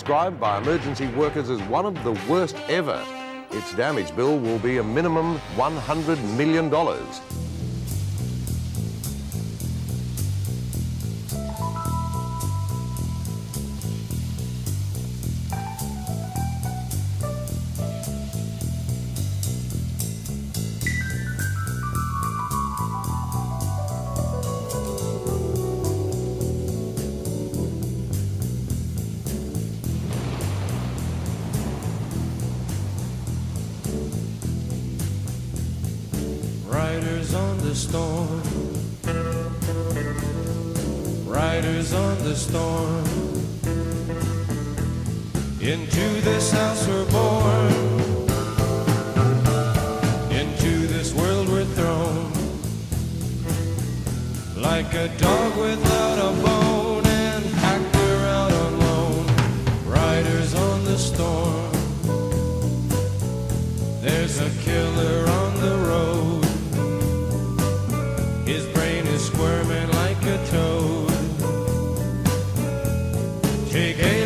described by emergency workers as one of the worst ever. Its damage bill will be a minimum $100 million. Riders on the storm, riders on the storm. Into this house we're born, into this world we're thrown, like a dog without a bone and hacked her out on loan. Riders on the storm, there's a killer on the road. His brain is squirming like a toad. Take a